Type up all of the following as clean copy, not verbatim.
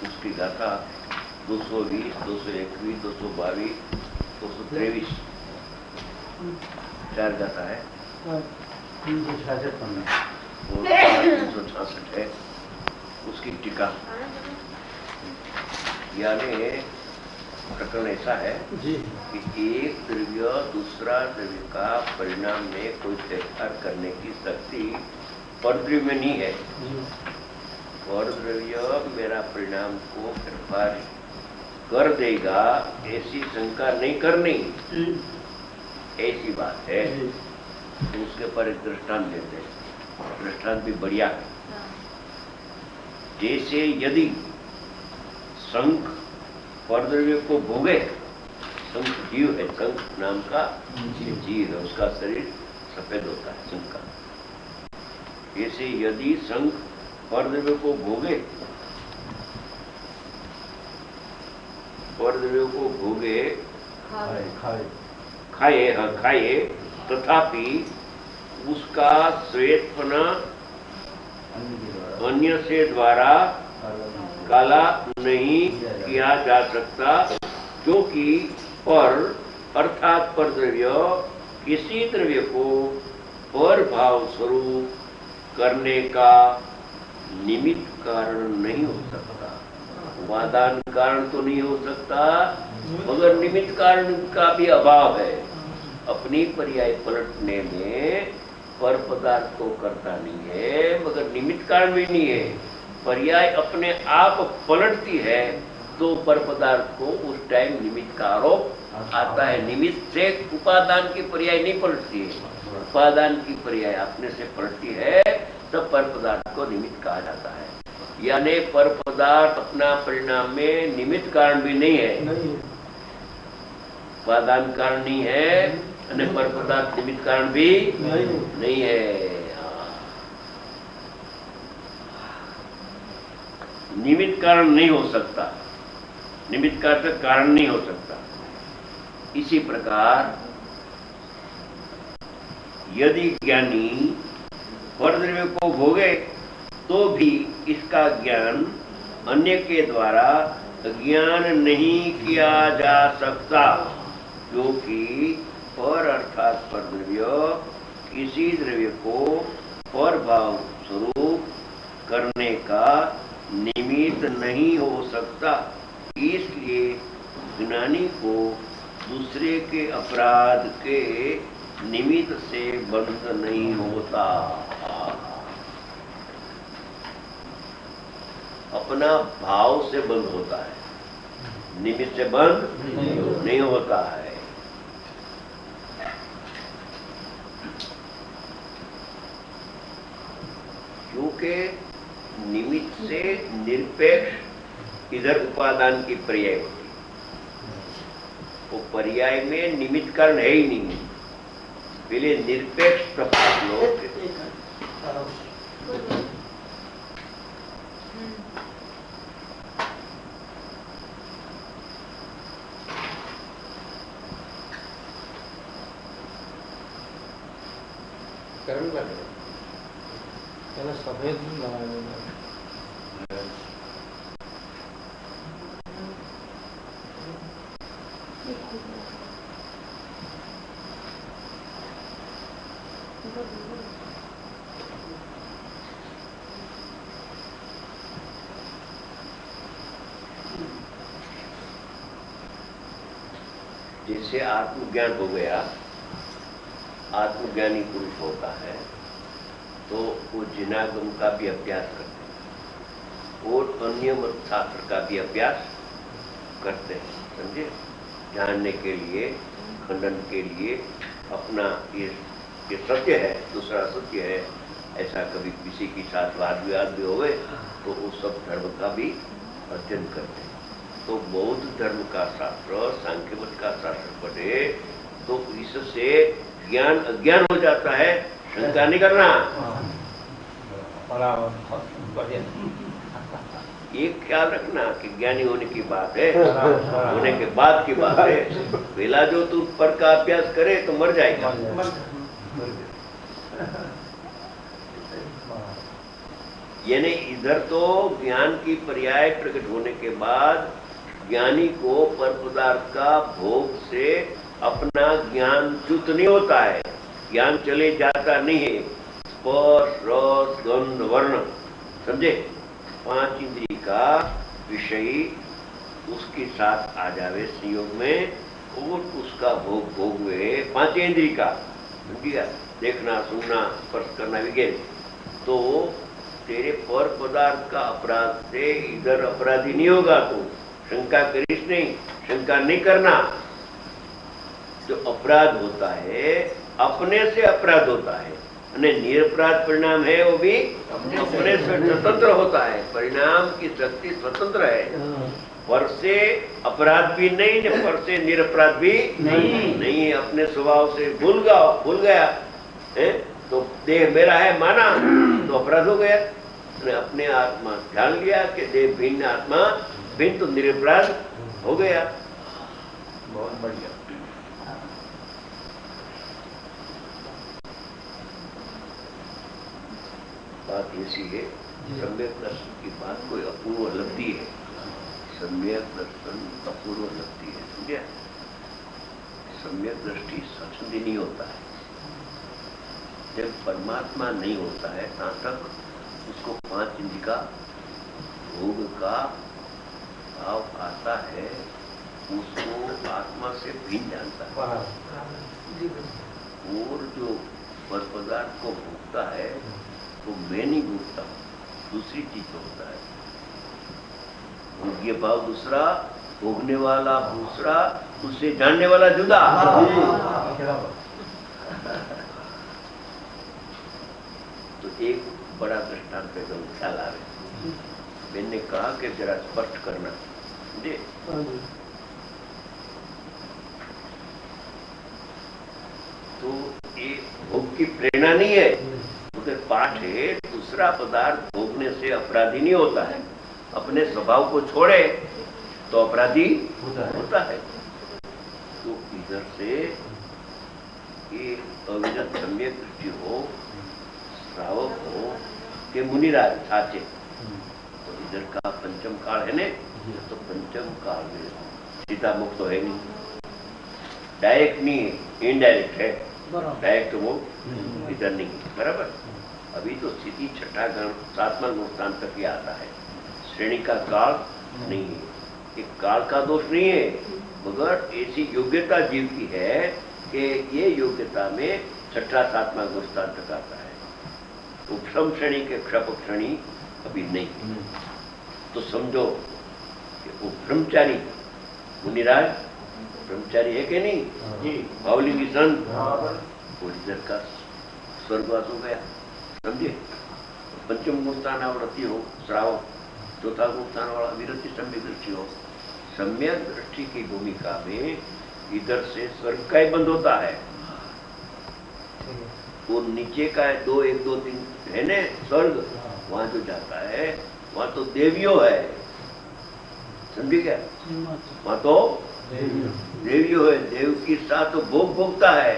उसकी गाथा 220, 221, 222, 223 4 गाथा है। 366 पन्ना और 366 है उसकी टीका। यानी प्रकरण ऐसा है जी कि एक द्रव्य दूसरा द्रव्य का परिणाम में कोई व्यवहार करने की शक्ति परद्रव्य में नहीं है। परद्रव्य मेरा परिणाम को व्यवहार कर देगा ऐसी शंका नहीं करनी, ऐसी बात है। तो उसके पर एक दृष्टांत देते हैं, दृष्टांत भी बढ़िया है। जैसे यदि शंख परद्रव्य को भोगे, शंख जीव है, शंख नाम का जीव है, उसका शरीर सफेद होता है शंख का। जैसे यदि शंख परद्रव्य को भोगे, परद्रव्य को भोगे खाए, तथापि उसका श्वेतपना अन्य से द्वारा काला नहीं किया जा सकता, क्योंकि पर अर्थात परद्रव्य किसी द्रव्य को पर भाव स्वरूप करने का निमित्त कारण नहीं हो सकता। उपादान कारण तो नहीं हो सकता, मगर निमित्त कारण का भी अभाव है। अपनी पर्याय पलटने में पर पदार्थ को करता नहीं है, मगर निमित्त कारण भी नहीं है। पर्याय अपने आप पलटती है तो पर पदार्थ को उस टाइम निमित्त का आरोप आता है। निमित्त से उपादान की पर्याय नहीं पलटती है, उपादान की पर्याय अपने से पलटती है, तब पर पदार्थ को निमित्त कहा जाता है। यानी पर पदार्थ अपना परिणाम में निमित्त कारण भी नहीं है, उपादान कारण नहीं है, और पर पदार्थ निमित्त कारण भी नहीं है। निमित्त कारण नहीं हो सकता, निमित्त का कारण नहीं हो सकता। इसी प्रकार यदि ज्ञानी परद्रव्य को भोगे तो भी इसका ज्ञान अन्य के द्वारा ज्ञान नहीं किया जा सकता, क्योंकि पर अर्थात परद्रव्य किसी द्रव्य को पर भाव स्वरूप करने का निमित्त नहीं हो सकता। इसलिए ज्ञानी को दूसरे के अपराध के निमित्त से बंध नहीं होता, अपना भाव से बंध होता है, निमित्त से बंध नहीं होता है। क्योंकि निमित्त से निरपेक्ष इधर उपादान की पर्याय होती है, वो पर्याय में निमित्त कारण है ही नहीं। पहले निरपेक्ष प्रभाव लोग सफेद जैसे आत्मज्ञान हो गया, आत्मज्ञानी पुरुष होता है तो वो जिनागम का भी अभ्यास करते हैं और अन्य मत शास्त्र का भी अभ्यास करते हैं, समझे? जानने के लिए, खंडन के लिए अपना ये सत्य है, दूसरा सत्य है, ऐसा कभी किसी के साथ वाद विवाद भी होवे तो उस सब धर्म का भी अध्ययन करते हैं। तो बौद्ध धर्म का शास्त्र, सांख्य मत का शास्त्र पढ़े तो इससे ज्ञान अज्ञान हो जाता है, शंका नहीं करना। एक ख्याल रखना कि ज्ञानी होने की बात है, होने के बाद की बात है। पहला जो तू पर का अभ्यास करे तो मर जाएगा। यानी इधर तो ज्ञान की पर्याय प्रकट होने के बाद ज्ञानी को पर पदार्थ का भोग से अपना ज्ञान च्युत नहीं होता है, ज्ञान चले जाता नहीं है। स्पर्श, रस, गंध, वर्ण, समझे, 5 इंद्रिय का विषय उसके साथ आ जावे संयोग में और उसका भोग भोगवे 5 इंद्रिय का, समझिएगा, देखना, सुनना, स्पर्श करना वगैरह, तो तेरे पर पदार्थ का अपराध से इधर अपराधी नहीं होगा। तो शंका करिस नहीं, शंका नहीं करना। जो अपराध होता है अपने से अपराध होता है, निरपराध परिणाम है वो भी अपने से स्वतंत्र होता है। परिणाम की शक्ति स्वतंत्र है, पर से अपराध भी नहीं, पर से निरपराध भी नहीं। अपने स्वभाव से भूल गया है तो देह मेरा है माना तो अपराध हो गया। अपने आत्मा ध्यान लिया कि देह भिन्न, आत्मा भिन्न, तो निरपराध हो गया। बहुत बढ़िया। बात ऐसी है, सम्यक दर्शन की बात कोई अपूर्व लगती है, सम्यक दर्शन अपूर्व लगती है, समझे। सम्यक दृष्टि स्वच्छंदी नहीं होता है। जब परमात्मा नहीं होता है तहाँ तक उसको 5 इंद्रिय का भोग का भाव आता है, उसको आत्मा से भिन्न जानता है। और जो पर पदार्थ को भोगता है तो मैं नहीं भोगता, दूसरी चीज होता है। भोग्य भाव दूसरा, भोगने वाला दूसरा, उससे जानने वाला जुदा। तो एक बड़ा दृष्टांत एकदम ख्याल आ रहे, मैंने कहा कि जरा स्पष्ट करना जी। तो ये भोग की प्रेरणा नहीं है, उधर पाठ है, दूसरा पदार्थ भोगने से अपराधी नहीं होता है। अपने स्वभाव को छोड़े तो अपराधी होता है। तो इधर से ये अविरत सम्यक दृष्टि हो, श्रावक हो के मुनिराज साचे, तो इधर का पंचम काल है ने, तो पंचम काल में सीधा मुक्त तो है नहीं, डायरेक्ट नहीं है, इनडायरेक्ट है। डायरेक्ट वो इधर नहीं, बराबर। अभी तो स्थिति 6ठा गण 7वां गुण तक ही आता है, श्रेणी का काल नहीं है। एक काल का दोष नहीं है, मगर ऐसी योग्यता जीव की है कि ये योग्यता में 6ठा 7वां गुण तक आता है। उपशम श्रेणी के क्षपक श्रेणी अभी नहीं। तो समझो कि वो ब्रह्मचारी मुनिराज ब्रह्मचारी है कि नहीं जी, भावलिंगी संत, वो इधर का स्वर्गवास हो गया, समझे। पंचम गुण स्थान आवृत्ति हो श्रावक, चौथा गुण स्थान वाला विरति सम्यक दृष्टि हो। सम्यक दृष्टि की भूमिका में इधर से स्वर्ग का ही बंद होता है, वो नीचे का है 2 1 2 3 है ने स्वर्ग, वहां जो जाता है वहां तो देवियों है, समझे क्या। वहां तो देवियों है, देव के साथ तो भोग भोगता है,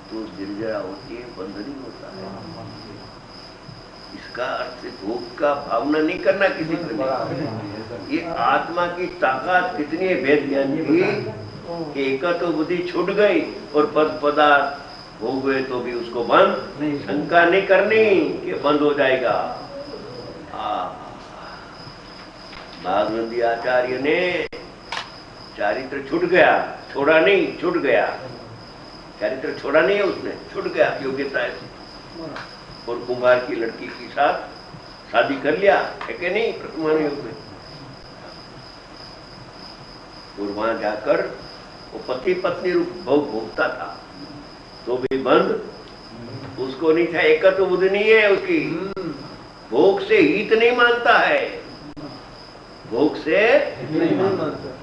तो गिरजरा होती है, बंधन होता है। इसका अर्थ भोग का भावना नहीं करना किसी को। ये आत्मा की ताकत कितनी है वेद ज्ञान की, एक तो बुद्धि छूट गई और पद पदार्थ हो गए तो भी उसको बंद शंका नहीं करनी कि बंद हो जाएगा। भागवती आचार्य ने चारित्र छूट गया, छोड़ा नहीं, छूट गया, चारित्र छोड़ा नहीं है उसने, छूट गया योग्यता ऐसी, और कुमार की लड़की के साथ शादी कर लिया है कि नहीं प्रथमान युग में। और वहां जाकर वो पति पत्नी रूप भोग भोगता था तो भी बंद उसको नहीं था। एकत्व बुद्धि नहीं है उसकी, भोग से हित नहीं मानता है, भोग से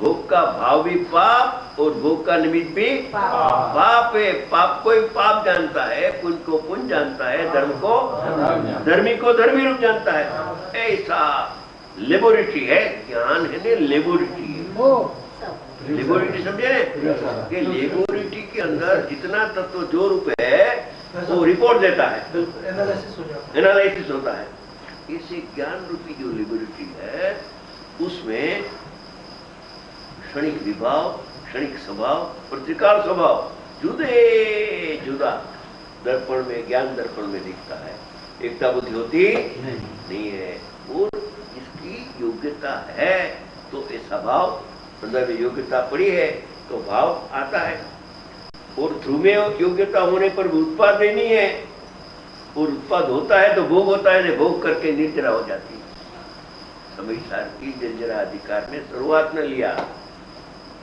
भोग का भाव भी पाप और भोग का निमित्त भी पाप है। पाप को पाप जानता है, पुण्य को पुण्य जानता है, धर्म को धर्मी को धर्मी रूप जानता है। ऐसा लेबोरेटरी है ज्ञान है ने, लेबोरेटरी है। लेबोरेटरी समझे ना कि लेबोरेटरी के अंदर जितना तत्व जो रूप है वो रिपोर्ट देता है, एनालिसिस होता है। इसे ज्ञान रूपी जो लिबर्टी है उसमें क्षणिक विभाव, क्षणिक स्वभाव और त्रिकाल स्वभाव जुदे जुदा दर्पण में, ज्ञान दर्पण में दिखता है। एकता बुद्धि होती नहीं है। और इसकी योग्यता है तो ऐसा भाव, अंदर में योग्यता पड़ी है तो भाव आता है। और ध्रुवे योग्यता होने पर भी उत्पाद नहीं है, और उत्पाद होता है तो भोग होता है, भोग करके निर्जरा हो जाती है। समझदार की निर्जरा अधिकार ने शुरुआत में लिया,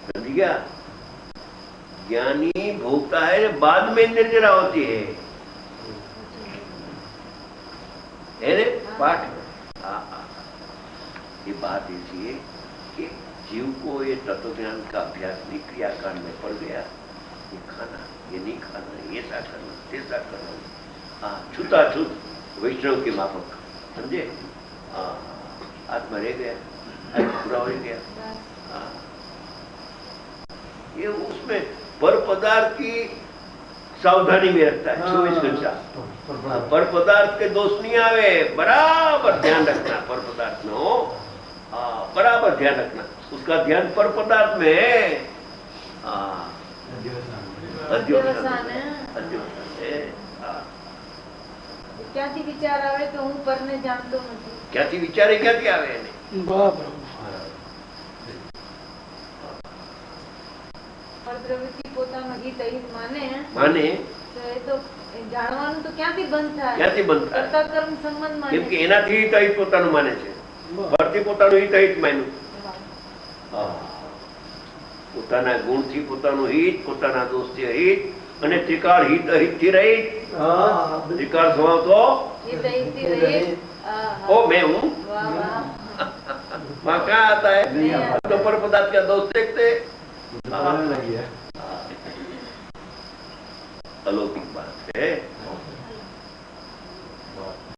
समझ गया। ज्ञानी भोगता है, बाद में निर्जरा होती है रे पाठ में। ये बात ऐसी है कि जीव को ये तत्व ज्ञान का अभ्यास नहीं, क्रियाकांड में पड़ गया। ये खाना, ये नहीं खाना, ये ऐसा करना, ऐसा करना, छूताछूत वैष्णव के माफक, समझे। आत्मा रह गया, पूरा हो गया। ये उसमें पर पदार्थ की सावधानी में रखता है 24 घंटा। पर पदार्थ के दोष नहीं आवे, बराबर ध्यान रखना। पर पदार्थ में हो, बराबर ध्यान रखना। उसका ध्यान पर पदार्थ में है। अध्यवसान है। ક્યાંથી વિચાર આવે તો હું પરને જાણતો નથી। ક્યાંથી વિચારે ક્યાંથી આવે એને? પર પ્રવૃત્તિ પોતાનો હિત અહિત માને તો એ તો જાણવાનું તો ક્યાંથી બંધ થાય? ક્યાંથી બંધ થાય? કર્તા કર્મ સંબંધ માને, કેમ કે એનાથી હિત અહિત પોતાનું માને છે। પરથી પોતાનું હિત અહિત માન્યું, પોતાના ગુણથી પોતાનું હિત, પોતાના દોષથી અહિત, અને ત્રિકાળ હિત અહિત થી રહિત। त्रिकाल स्वभाव तो ओ मैं हूँ। वहाँ कहाँ आता है? तो पर पदार्थ का दोष देखते। अलौकिक बात है।